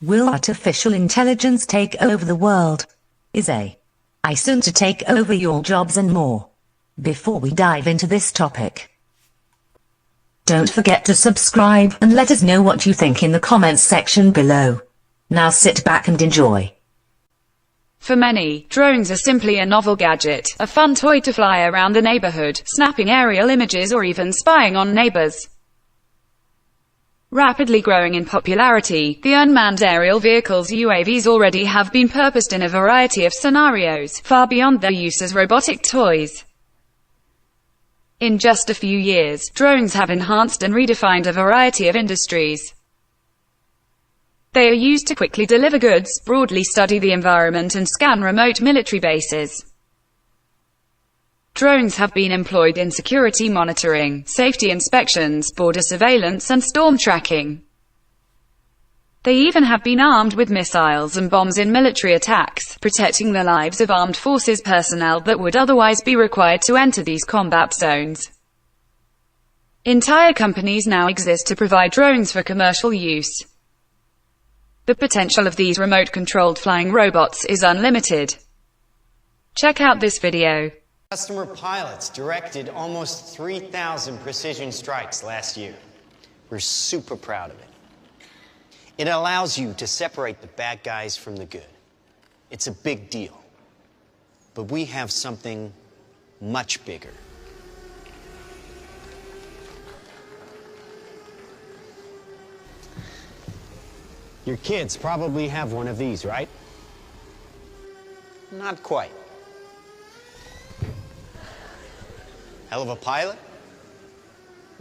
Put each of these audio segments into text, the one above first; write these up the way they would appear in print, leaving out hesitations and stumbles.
Will artificial intelligence take over the world? Is AI soon to take over your jobs and more? Before we dive into this topic, don't forget to subscribe and let us know what you think in the comments section below. Now sit back and enjoy. For many, drones are simply a novel gadget, a fun toy to fly around the neighborhood, snapping aerial images or even spying on neighbors. Rapidly growing in popularity, the unmanned aerial vehicles UAVs already have been purposed in a variety of scenarios, far beyond their use as robotic toys. In just a few years, drones have enhanced and redefined a variety of industries. They are used to quickly deliver goods, broadly study the environment and scan remote military bases. Drones have been employed in security monitoring, safety inspections, border surveillance and storm tracking. They even have been armed with missiles and bombs in military attacks, protecting the lives of armed forces personnel that would otherwise be required to enter these combat zones. Entire companies now exist to provide drones for commercial use. The potential of these remote-controlled flying robots is unlimited. Check out this video. Customer pilots directed almost 3,000 precision strikes last year. We're super proud of it. It allows you to separate the bad guys from the good. It's a big deal. But we have something much bigger. Your kids probably have one of these, right? Not quite. Hell of a pilot?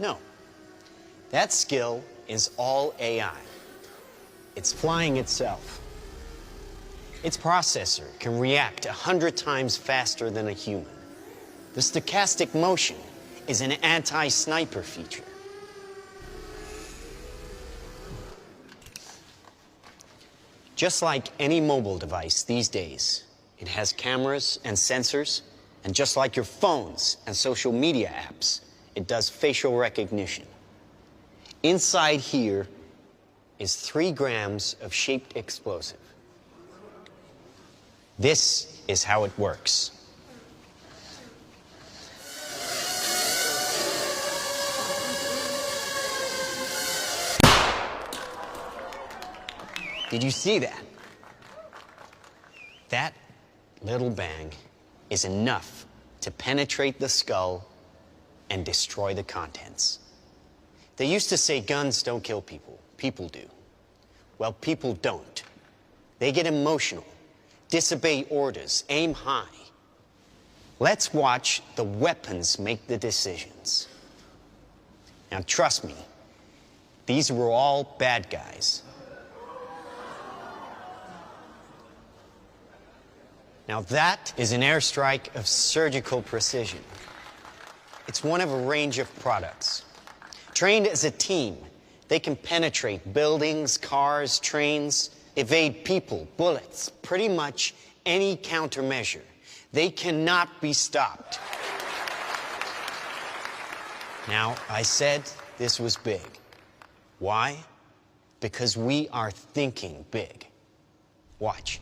No. That skill is all AI. It's flying itself. Its processor can react 100 times faster than a human. The stochastic motion is an anti-sniper feature. Just like any mobile device these days, it has cameras and sensors. And just like your phones and social media apps, it does facial recognition. Inside here is 3 grams of shaped explosive. This is how it works. Did you see that? That little bang is enough to penetrate the skull and destroy the contents. They used to say guns don't kill people, people do. Well, people don't. They get emotional, disobey orders, aim high. Let's watch the weapons make the decisions. Now, trust me, these were all bad guys. Now that is an airstrike of surgical precision. It's one of a range of products. Trained as a team, they can penetrate buildings, cars, trains, evade people, bullets, pretty much any countermeasure. They cannot be stopped. Now, I said this was big. Why? Because we are thinking big. Watch.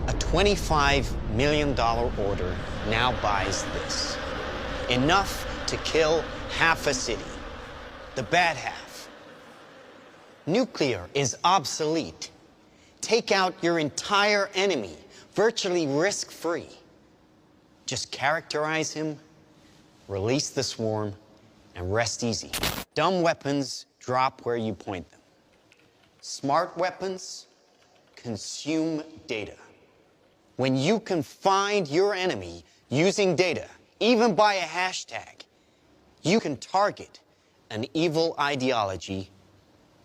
A $25 million order now buys this. Enough to kill half a city. The bad half. Nuclear is obsolete. Take out your entire enemy, virtually risk-free. Just characterize him, release the swarm, and rest easy. Dumb weapons drop where you point them. Smart weapons consume data. When you can find your enemy using data, even by a hashtag, you can target an evil ideology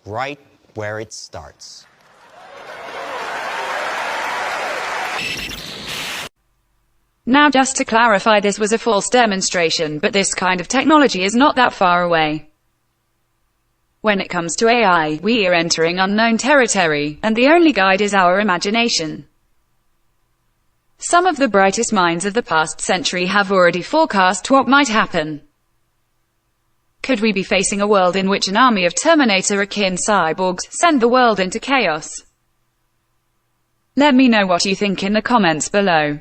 right where it starts. Now, just to clarify, this was a false demonstration, but this kind of technology is not that far away. When it comes to AI, we are entering unknown territory, and the only guide is our imagination. Some of the brightest minds of the past century have already forecast what might happen. Could we be facing a world in which an army of Terminator-akin cyborgs send the world into chaos? Let me know what you think in the comments below.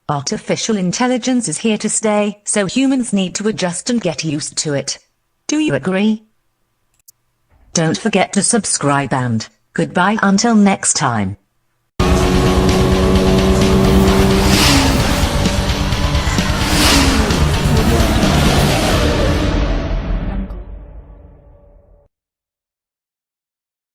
Artificial intelligence is here to stay, so humans need to adjust and get used to it. Do you agree? Don't forget to subscribe and goodbye until next time.